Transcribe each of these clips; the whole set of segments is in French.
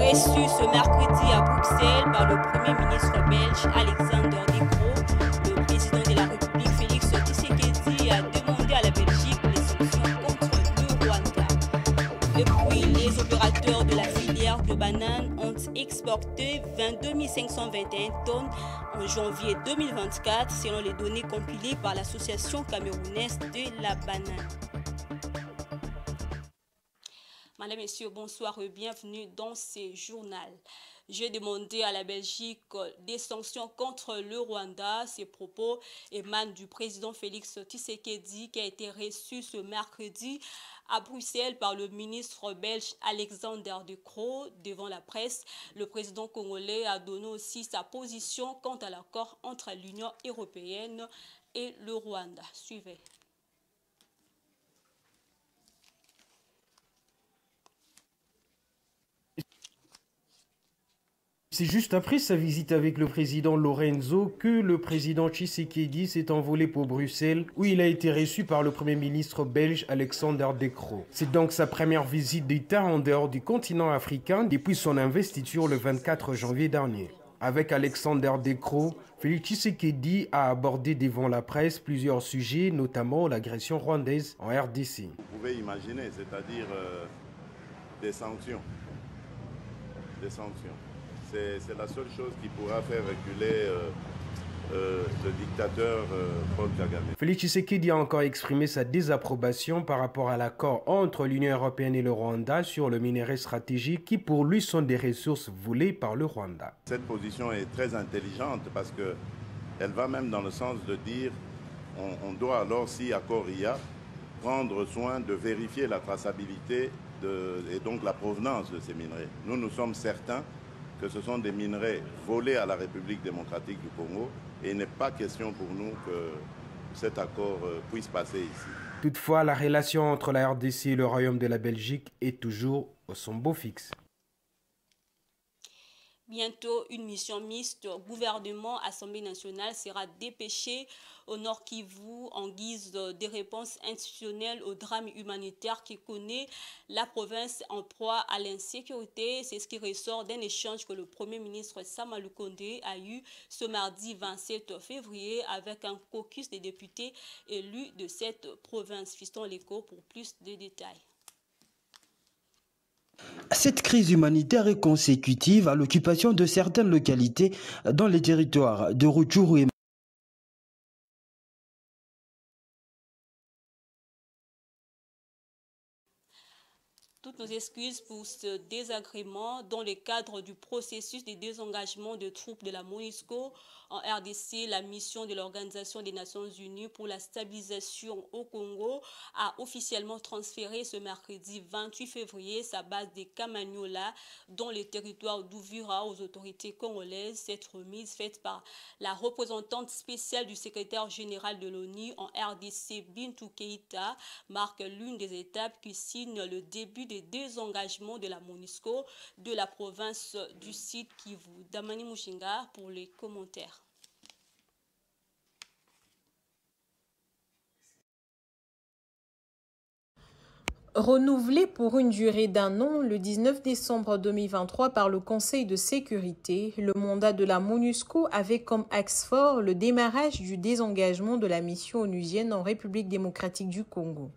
reçu ce mercredi à Bruxelles par le Premier ministre belge Alexander De Croo, le président de la République Félix Tshisekedi a demandé à la Belgique les sanctions contre le Rwanda. Depuis, les opérateurs de la filière de bananes ont exporté 22 521 tonnes en janvier 2024, selon les données compilées par l'Association camerounaise de la banane. Madame, Messieurs, bonsoir et bienvenue dans ce journal. J'ai demandé à la Belgique des sanctions contre le Rwanda. Ces propos émanent du président Félix Tshisekedi qui a été reçu ce mercredi à Bruxelles par le ministre belge Alexander De Croo. Devant la presse, le président congolais a donné aussi sa position quant à l'accord entre l'Union européenne et le Rwanda. Suivez. C'est juste après sa visite avec le président Lorenzo que le président Tshisekedi s'est envolé pour Bruxelles, où il a été reçu par le premier ministre belge Alexander De Croo. C'est donc sa première visite d'État en dehors du continent africain depuis son investiture le 24 janvier dernier. Avec Alexander De Croo, Félix Tshisekedi a abordé devant la presse plusieurs sujets, notamment l'agression rwandaise en RDC. Vous pouvez imaginer, c'est-à-dire des sanctions. C'est la seule chose qui pourra faire reculer le dictateur Paul Kagame. Félix Tshisekedi a encore exprimé sa désapprobation par rapport à l'accord entre l'Union européenne et le Rwanda sur le minerai stratégique qui pour lui sont des ressources volées par le Rwanda. Cette position est très intelligente parce qu'elle va même dans le sens de dire on doit alors, si accord il y a, prendre soin de vérifier la traçabilité et donc la provenance de ces minerais. Nous sommes certains que ce sont des minerais volés à la République démocratique du Congo et il n'est pas question pour nous que cet accord puisse passer ici. Toutefois, la relation entre la RDC et le Royaume de la Belgique est toujours au son beau fixe. Bientôt, une mission mixte gouvernement-Assemblée nationale sera dépêchée au Nord Kivu en guise de réponse institutionnelle au drame humanitaire qui connaît la province en proie à l'insécurité. C'est ce qui ressort d'un échange que le Premier ministre Sama Lukonde a eu ce mardi 27 février avec un caucus des députés élus de cette province. Fiston Leko pour plus de détails. Cette crise humanitaire est consécutive à l'occupation de certaines localités dans les territoires de Rutshuru et Toutes nos excuses pour ce désagrément dans le cadre du processus de désengagement de troupes de la MONUSCO en RDC. La mission de l'Organisation des Nations Unies pour la stabilisation au Congo a officiellement transféré ce mercredi 28 février sa base de Kamanyola dans le territoire d'Uvira aux autorités congolaises. Cette remise faite par la représentante spéciale du secrétaire général de l'ONU en RDC, Bintou Keïta, marque l'une des étapes qui signe le début des désengagement de la MONUSCO de la province du Sud Kivu. Damani Mushinga pour les commentaires. Renouvelé pour une durée d'un an le 19 décembre 2023 par le Conseil de sécurité, le mandat de la MONUSCO avait comme axe fort le démarrage du désengagement de la mission onusienne en République démocratique du Congo.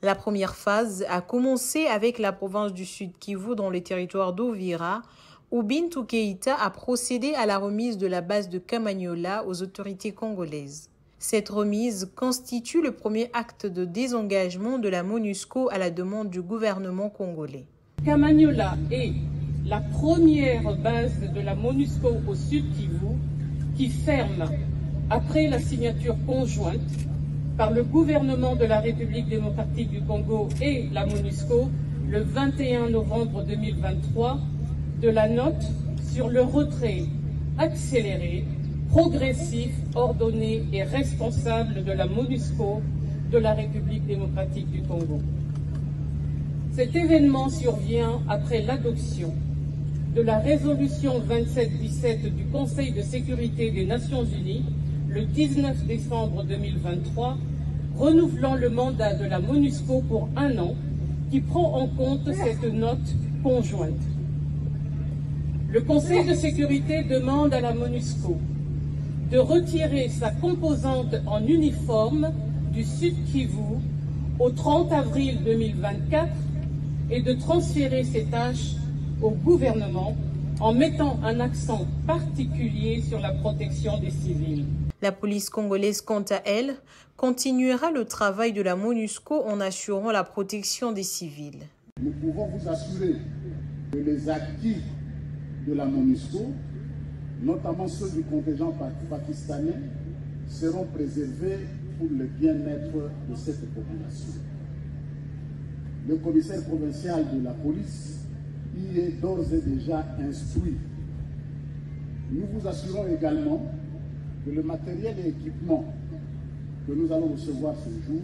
La première phase a commencé avec la province du Sud Kivu dans le territoire d'Uvira, où Bintou Keïta a procédé à la remise de la base de Kamanyola aux autorités congolaises. Cette remise constitue le premier acte de désengagement de la MONUSCO à la demande du gouvernement congolais. Kamanyola est la première base de la MONUSCO au Sud Kivu qui ferme, après la signature conjointe par le gouvernement de la République démocratique du Congo et la MONUSCO le 21 novembre 2023 de la note sur le retrait accéléré, progressif, ordonné et responsable de la MONUSCO de la République démocratique du Congo. Cet événement survient après l'adoption de la résolution 2717 du Conseil de sécurité des Nations Unies le 19 décembre 2023, renouvelant le mandat de la MONUSCO pour un an, qui prend en compte cette note conjointe. le Conseil de sécurité demande à la MONUSCO de retirer sa composante en uniforme du Sud Kivu au 30 avril 2024 et de transférer ces tâches au gouvernement en mettant un accent particulier sur la protection des civils. La police congolaise, quant à elle, continuera le travail de la MONUSCO en assurant la protection des civils. Nous pouvons vous assurer que les acquis de la MONUSCO, notamment ceux du contingent pakistanais, seront préservés pour le bien-être de cette population. Le commissaire provincial de la police y est d'ores et déjà instruit. Nous vous assurons également que le matériel et équipement que nous allons recevoir ce jour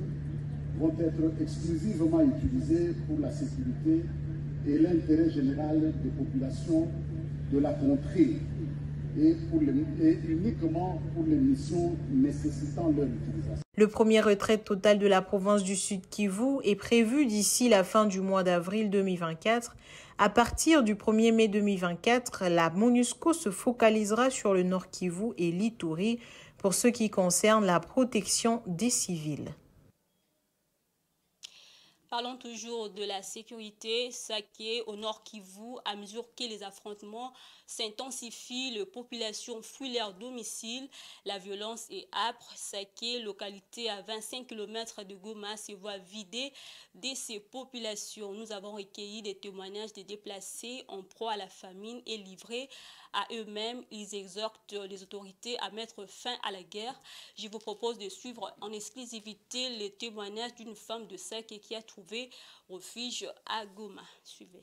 vont être exclusivement utilisés pour la sécurité et l'intérêt général des populations de la contrée et uniquement pour les missions nécessitant leur utilisation. Le premier retrait total de la province du Sud Kivu est prévu d'ici la fin du mois d'avril 2024. À partir du 1er mai 2024, la MONUSCO se focalisera sur le Nord Kivu et l'Ituri pour ce qui concerne la protection des civils. Parlons toujours de la sécurité. Saké, au Nord Kivu, à mesure que les affrontements s'intensifient, les populations fuient leur domicile. La violence est âpre. Saké, localité à 25 km de Goma, se voit vidée de ses populations. Nous avons recueilli des témoignages des déplacés en proie à la famine et livrés à eux-mêmes. Ils exhortent les autorités à mettre fin à la guerre. Je vous propose de suivre en exclusivité les témoignages d'une femme de Saké qui a trouvé refuge à Goma. Suivez.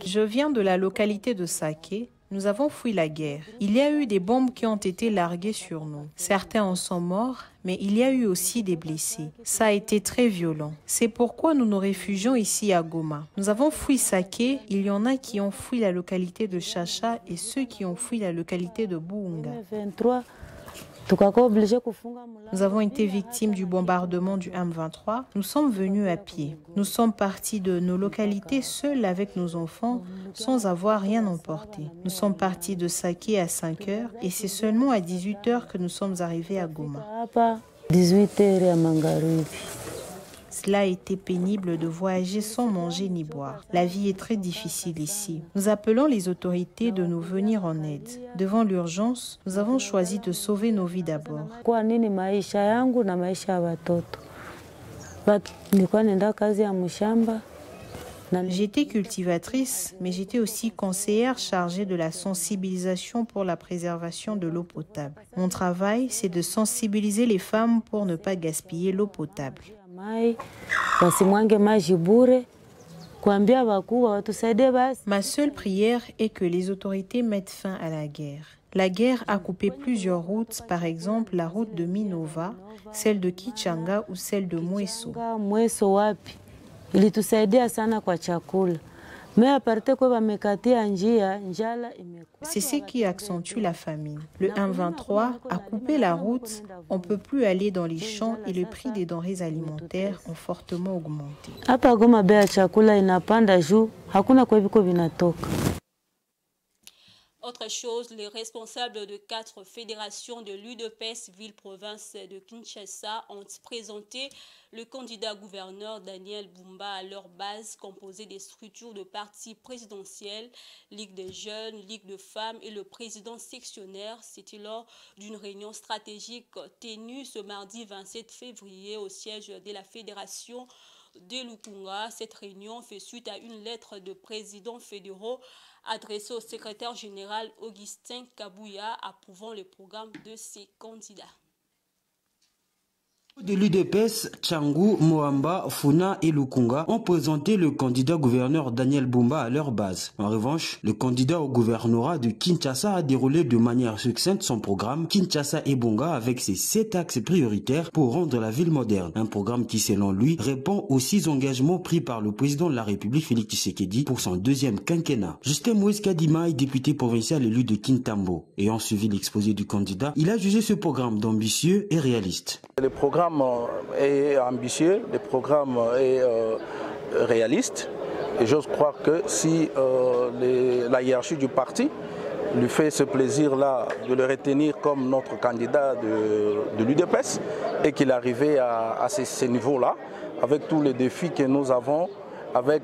Je viens de la localité de Saké. Nous avons fui la guerre. Il y a eu des bombes qui ont été larguées sur nous. Certains en sont morts, mais il y a eu aussi des blessés. Ça a été très violent. C'est pourquoi nous nous réfugions ici à Goma. Nous avons fui Saké. Il y en a qui ont fui la localité de Chacha et ceux qui ont fui la localité de Buunga. Nous avons été victimes du bombardement du M23. Nous sommes venus à pied. Nous sommes partis de nos localités seuls avec nos enfants, sans avoir rien emporté. Nous sommes partis de Saké à 5 heures et c'est seulement à 18 heures que nous sommes arrivés à Goma. 18h à Mangarubi. Cela a été pénible de voyager sans manger ni boire. La vie est très difficile ici. Nous appelons les autorités de nous venir en aide. Devant l'urgence, nous avons choisi de sauver nos vies d'abord. J'étais cultivatrice, mais j'étais aussi conseillère chargée de la sensibilisation pour la préservation de l'eau potable. Mon travail, c'est de sensibiliser les femmes pour ne pas gaspiller l'eau potable. Ma seule prière est que les autorités mettent fin à la guerre. La guerre a coupé plusieurs routes, par exemple la route de Minova, celle de Kichanga ou celle de Mweso. C'est ce qui accentue la famine. Le M23 a coupé la route, on ne peut plus aller dans les champs et le prix des denrées alimentaires ont fortement augmenté. Autre chose, les responsables de 4 fédérations de l'UDPS ville-province de Kinshasa ont présenté le candidat gouverneur Daniel Bumba à leur base composée des structures de partis présidentiels, Ligue des jeunes, Ligue de femmes et le président sectionnaire. C'était lors d'une réunion stratégique tenue ce mardi 27 février au siège de la fédération de Lukunga. Cette réunion fait suite à une lettre de présidents fédéraux adressée au secrétaire général Augustin Kabouya approuvant le programme de ses candidats. De l'UDPS, Tchangou, Moamba, Funa et Lukunga ont présenté le candidat gouverneur Daniel Bumba à leur base. En revanche, le candidat au gouvernorat de Kinshasa a déroulé de manière succincte son programme Kinshasa et Bonga avec ses 7 axes prioritaires pour rendre la ville moderne. Un programme qui, selon lui, répond aux 6 engagements pris par le président de la République Félix Tshisekedi pour son 2e quinquennat. Justin Moïse Kadima, député provincial élu de Kintambo, ayant suivi l'exposé du candidat, il a jugé ce programme d'ambitieux et réaliste. Le programme est ambitieux, le programme est réaliste. Et j'ose croire que si la hiérarchie du parti lui fait ce plaisir-là de le retenir comme notre candidat de l'UDPS et qu'il est arrivé à ces niveaux-là, avec tous les défis que nous avons, avec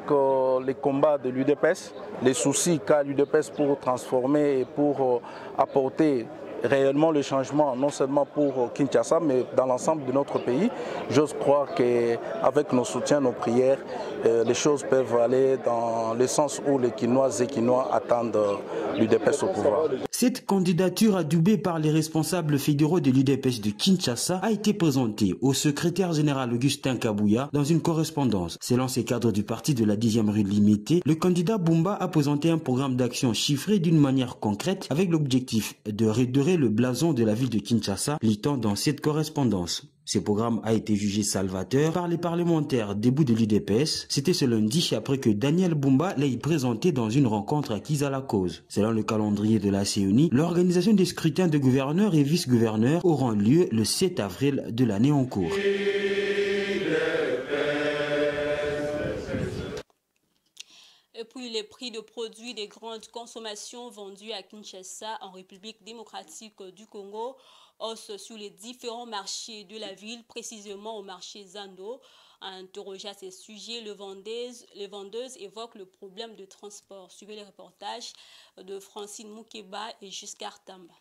les combats de l'UDPS, les soucis qu'a l'UDPS pour transformer et pour apporter réellement le changement, non seulement pour Kinshasa, mais dans l'ensemble de notre pays. J'ose croire qu'avec nos soutiens, nos prières, les choses peuvent aller dans le sens où les Kinoises et Kinois attendent l'UDPS au pouvoir. Cette candidature adoubée par les responsables fédéraux de l'UDPS de Kinshasa a été présentée au secrétaire général Augustin Kabouya dans une correspondance. Selon ces cadres du parti de la 10e rue limitée, le candidat Bumba a présenté un programme d'action chiffré d'une manière concrète avec l'objectif de redorer le blason de la ville de Kinshasa, lit-on dans cette correspondance. Ce programme a été jugé salvateur par les parlementaires debout de l'UDPS. C'était ce lundi après que Daniel Bumba l'ait présenté dans une rencontre acquise à la cause. Selon le calendrier de la CENI, l'organisation des scrutins de gouverneurs et vice-gouverneurs auront lieu le 7 avril de l'année en cours. Et puis les prix de produits des grandes consommations vendus à Kinshasa en République démocratique du Congo hausse sur les différents marchés de la ville, précisément au marché Zando. Interrogé à ces sujets, les vendeuses évoquent le problème de transport. Suivez les reportages de Francine Moukeba et Giscard Tamba.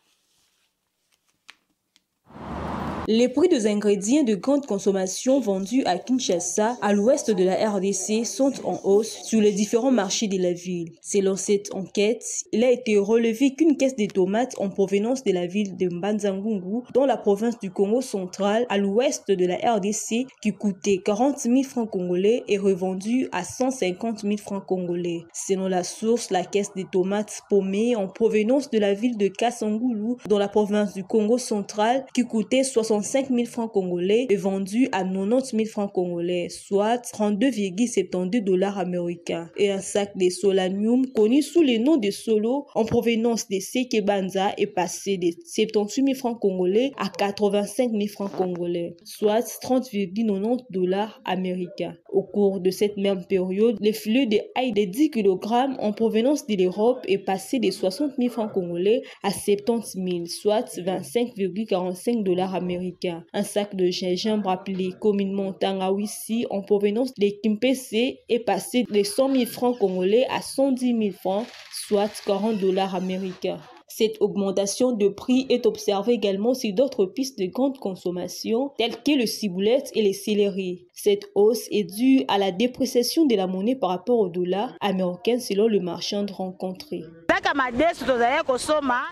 Les prix des ingrédients de grande consommation vendus à Kinshasa, à l'ouest de la RDC, sont en hausse sur les différents marchés de la ville. Selon cette enquête, il a été relevé qu'une caisse de tomates en provenance de la ville de Mbanza-Ngungu, dans la province du Congo central, à l'ouest de la RDC, qui coûtait 40 000 francs congolais, est revendue à 150 000 francs congolais. Selon la source, la caisse de tomates paumées en provenance de la ville de Kasangulu, dans la province du Congo central, qui coûtait 65 000 francs congolais est vendu à 90 000 francs congolais, soit 32,72 $ américains. Et un sac de solanium, connu sous le nom de Solo, en provenance de Sekebanza, est passé de 78 000 francs congolais à 85 000 francs congolais, soit 30,90 $ américains. Au cours de cette même période, le filet de ail de 10 kg en provenance de l'Europe est passé de 60 000 francs congolais à 70 000, soit 25,45 $ américains. Un sac de gingembre appelé communément Tangawissi en provenance de Kimpese est passé de 100 000 francs congolais à 110 000 francs, soit 40 $ américains. Cette augmentation de prix est observée également sur d'autres pistes de grande consommation, telles que le ciboulette et les céleris. Cette hausse est due à la dépréciation de la monnaie par rapport au dollar américain selon le marchand rencontré.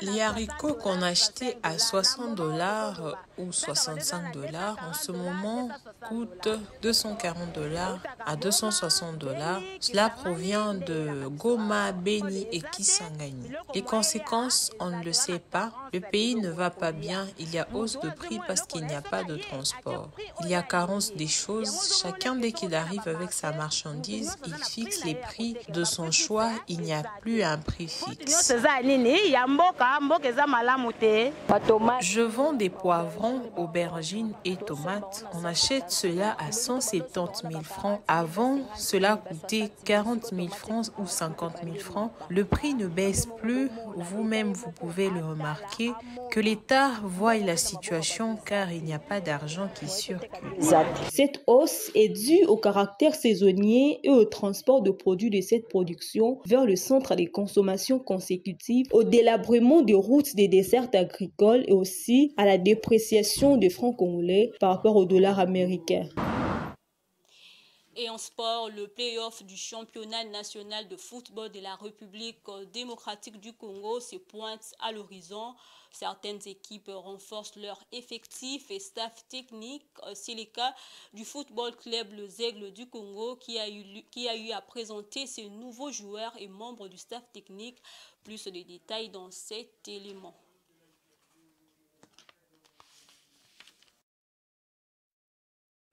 Les haricots qu'on achetait à 60 $ ou 65 $, en ce moment coûtent 240 $ à 260 $. Cela provient de Goma, Beni et Kisangani. Les conséquences, on ne le sait pas. Le pays ne va pas bien. Il y a hausse de prix parce qu'il n'y a pas de transport. Il y a carence des choses. Chacun, dès qu'il arrive avec sa marchandise, il fixe les prix de son choix. Il n'y a plus un prix fixe. Je vends des poivrons, aubergines et tomates. On achète cela à 170 000 francs. Avant, cela coûtait 40 000 francs ou 50 000 francs. Le prix ne baisse plus. Vous-même, vous pouvez le remarquer que l'État voit la situation car il n'y a pas d'argent qui circule. Cette hausse est due au caractère saisonnier et au transport de produits de cette production vers le centre des consommations consécutives, au délabrement des routes des dessertes agricoles et aussi à la dépréciation des francs congolais par rapport au dollar américain. Et en sport, le play-off du championnat national de football de la République démocratique du Congo se pointe à l'horizon. Certaines équipes renforcent leur effectif et staff technique. C'est le cas du football club Les Aigles du Congo qui a eu à présenter ses nouveaux joueurs et membres du staff technique. Plus de détails dans cet élément.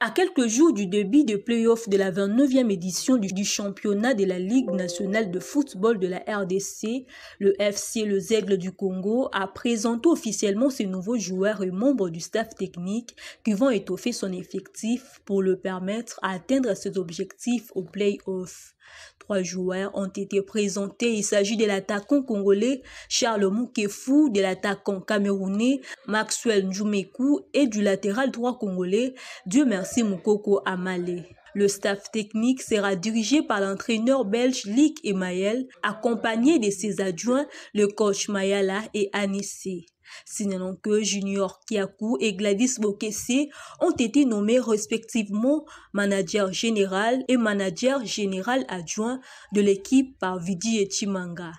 À quelques jours du début des playoffs de la 29e édition du championnat de la Ligue nationale de football de la RDC, le FC Les Aigles du Congo a présenté officiellement ses nouveaux joueurs et membres du staff technique qui vont étoffer son effectif pour le permettre d'atteindre ses objectifs aux playoffs. 3 joueurs ont été présentés. Il s'agit de l'attaquant congolais Charles Moukefou, de l'attaquant camerounais Maxwell Njumeku et du latéral droit congolais Dieu merci Moukoko Amale. Le staff technique sera dirigé par l'entraîneur belge Lick Emael, accompagné de ses adjoints, le coach Mayala et Anissé. Signalons que Junior Kiakou et Gladys Bokesse ont été nommés respectivement manager général et manager général adjoint de l'équipe par Vidi et Chimanga.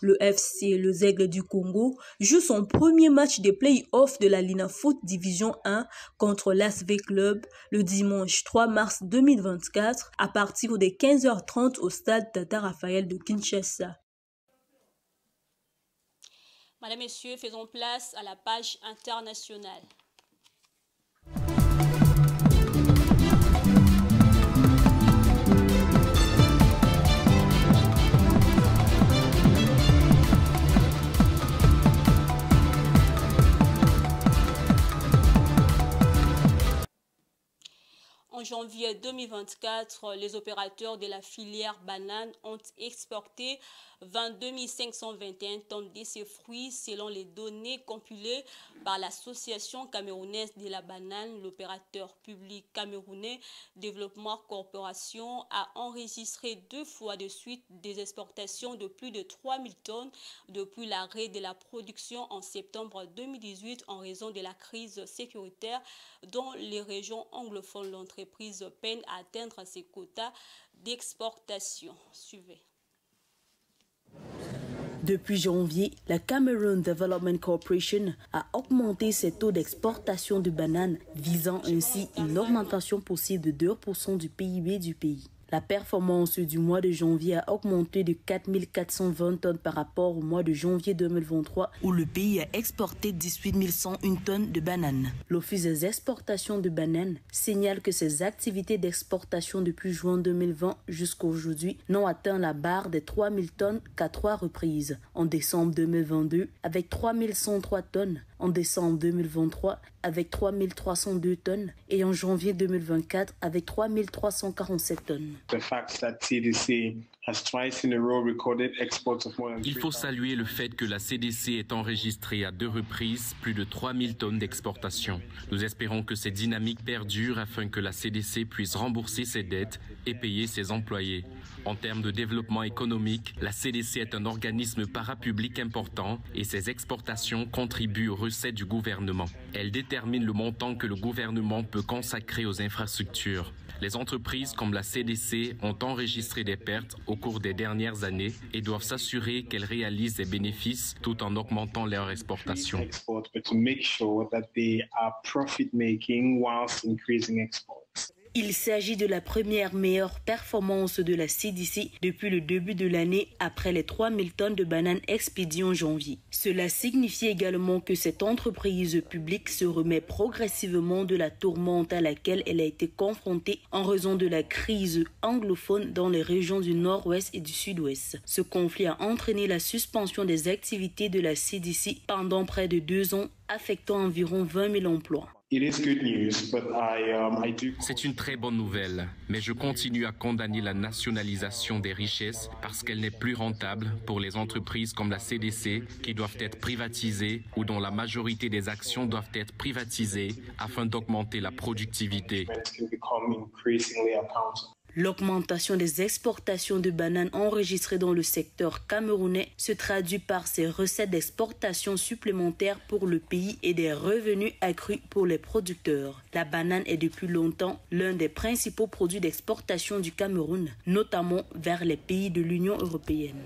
Le FC, les Aigles du Congo, joue son premier match des play-offs de la Linafoot Division 1 contre l'ASV Club le dimanche 3 mars 2024 à partir de 15h30 au stade Tata Raphaël de Kinshasa. Madame, Messieurs, faisons place à la page internationale. En janvier 2024, les opérateurs de la filière banane ont exporté 22 521 tonnes de ces fruits selon les données compilées par l'Association camerounaise de la banane. L'opérateur public camerounais Développement Corporation a enregistré 2 fois de suite des exportations de plus de 3 000 tonnes depuis l'arrêt de la production en septembre 2018 en raison de la crise sécuritaire dans les régions anglophones. L'entreprise peine à atteindre ses quotas d'exportation. Suivez. Depuis janvier, la Cameroon Development Corporation a augmenté ses taux d'exportation de bananes, visant ainsi une augmentation possible de 2% du PIB du pays. La performance du mois de janvier a augmenté de 4 420 tonnes par rapport au mois de janvier 2023 où le pays a exporté 18 101 tonnes de bananes. L'Office des exportations de bananes signale que ses activités d'exportation depuis juin 2020 jusqu'à aujourd'hui n'ont atteint la barre des 3 000 tonnes qu'à 3 reprises. En décembre 2022 avec 3 103 tonnes, en décembre 2023 avec 3 302 tonnes et en janvier 2024 avec 3 347 tonnes. Il faut saluer le fait que la CDC ait enregistré à 2 reprises plus de 3 000 tonnes d'exportation. Nous espérons que cette dynamique perdure afin que la CDC puisse rembourser ses dettes et payer ses employés. En termes de développement économique, la CDC est un organisme parapublic important et ses exportations contribuent aux recettes du gouvernement. Elle détermine le montant que le gouvernement peut consacrer aux infrastructures. Les entreprises comme la CDC ont enregistré des pertes au cours des dernières années et doivent s'assurer qu'elles réalisent des bénéfices tout en augmentant leurs exportations. Il s'agit de la première meilleure performance de la CDC depuis le début de l'année après les 3 000 tonnes de bananes expédiées en janvier. Cela signifie également que cette entreprise publique se remet progressivement de la tourmente à laquelle elle a été confrontée en raison de la crise anglophone dans les régions du nord-ouest et du sud-ouest. Ce conflit a entraîné la suspension des activités de la CDC pendant près de 2 ans, affectant environ 20 000 emplois. C'est une très bonne nouvelle, mais je continue à condamner la nationalisation des richesses parce qu'elle n'est plus rentable pour les entreprises comme la CDC qui doivent être privatisées ou dont la majorité des actions doivent être privatisées afin d'augmenter la productivité. L'augmentation des exportations de bananes enregistrées dans le secteur camerounais se traduit par ces recettes d'exportation supplémentaires pour le pays et des revenus accrus pour les producteurs. La banane est depuis longtemps l'un des principaux produits d'exportation du Cameroun, notamment vers les pays de l'Union européenne.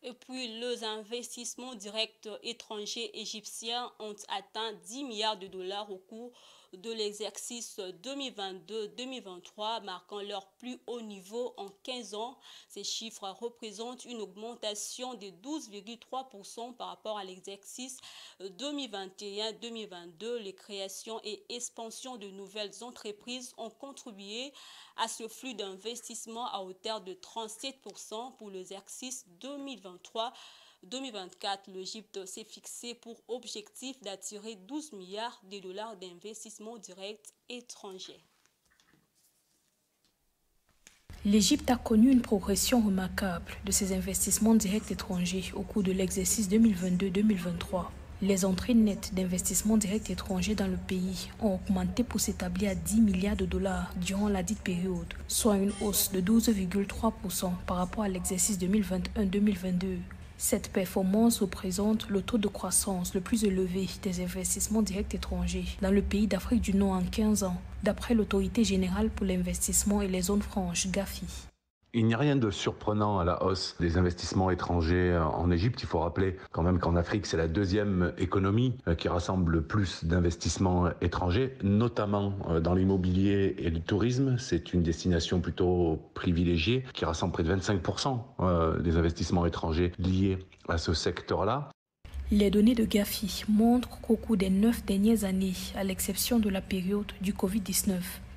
Et puis, les investissements directs étrangers égyptiens ont atteint 10 milliards de dollars au cours de l'exercice 2022-2023, marquant leur plus haut niveau en 15 ans. Ces chiffres représentent une augmentation de 12,3% par rapport à l'exercice 2021-2022. Les créations et expansions de nouvelles entreprises ont contribué à ce flux d'investissement à hauteur de 37% pour l'exercice 2023-2024, l'Égypte s'est fixé pour objectif d'attirer 12 milliards de dollars d'investissements directs étrangers. L'Égypte a connu une progression remarquable de ses investissements directs étrangers au cours de l'exercice 2022-2023. Les entrées nettes d'investissements directs étrangers dans le pays ont augmenté pour s'établir à 10 milliards de dollars durant la dite période, soit une hausse de 12,3% par rapport à l'exercice 2021-2022. Cette performance représente le taux de croissance le plus élevé des investissements directs étrangers dans le pays d'Afrique du Nord en 15 ans, d'après l'Autorité générale pour l'investissement et les zones franches, GAFI. Il n'y a rien de surprenant à la hausse des investissements étrangers en Égypte. Il faut rappeler quand même qu'en Afrique, c'est la deuxième économie qui rassemble le plus d'investissements étrangers, notamment dans l'immobilier et le tourisme. C'est une destination plutôt privilégiée qui rassemble près de 25% des investissements étrangers liés à ce secteur-là. Les données de GAFI montrent qu'au cours des 9 dernières années, à l'exception de la période du Covid-19,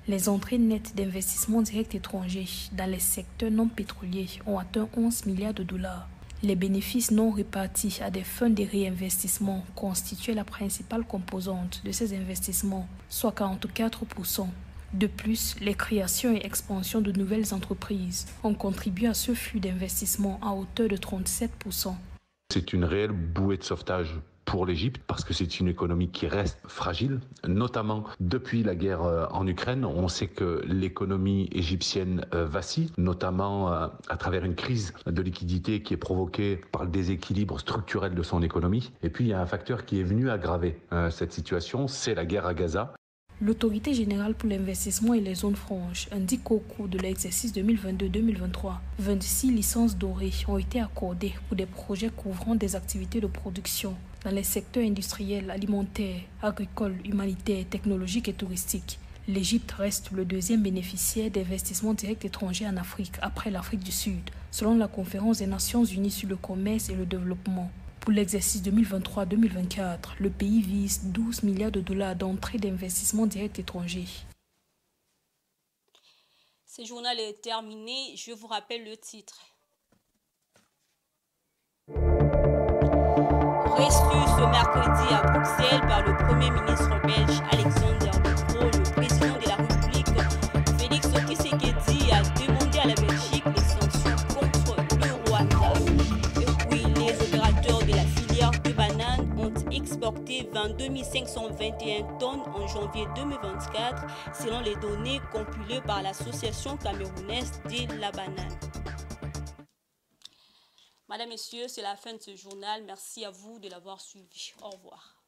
les entrées nettes d'investissements directs étrangers dans les secteurs non pétroliers ont atteint 11 milliards de dollars. Les bénéfices non répartis à des fonds de réinvestissement constituaient la principale composante de ces investissements, soit 44%. De plus, les créations et expansions de nouvelles entreprises ont contribué à ce flux d'investissement à hauteur de 37%. C'est une réelle bouée de sauvetage pour l'Égypte parce que c'est une économie qui reste fragile, notamment depuis la guerre en Ukraine. On sait que l'économie égyptienne vacille, notamment à travers une crise de liquidité qui est provoquée par le déséquilibre structurel de son économie. Et puis il y a un facteur qui est venu aggraver cette situation, c'est la guerre à Gaza. L'Autorité générale pour l'investissement et les zones franches indique qu'au cours de l'exercice 2022-2023, 26 licences dorées ont été accordées pour des projets couvrant des activités de production dans les secteurs industriels, alimentaires, agricoles, humanitaires, technologiques et touristiques. L'Égypte reste le deuxième bénéficiaire d'investissements directs étrangers en Afrique après l'Afrique du Sud, selon la Conférence des Nations Unies sur le commerce et le développement. Pour l'exercice 2023-2024, le pays vise 12 milliards de dollars d'entrées d'investissements directs étrangers. Ce journal est terminé. Je vous rappelle le titre. Reçu ce mercredi à Bruxelles par le Premier ministre belge Alexander De Croo, le président de la République Félix Tshisekedi a demandé à la Belgique des sanctions contre le Rwanda. Depuis, les opérateurs de la filière de bananes ont exporté 22 521 tonnes en janvier 2024, selon les données compilées par l'Association camerounaise de la banane. Madame, Messieurs, c'est la fin de ce journal. Merci à vous de l'avoir suivi. Au revoir.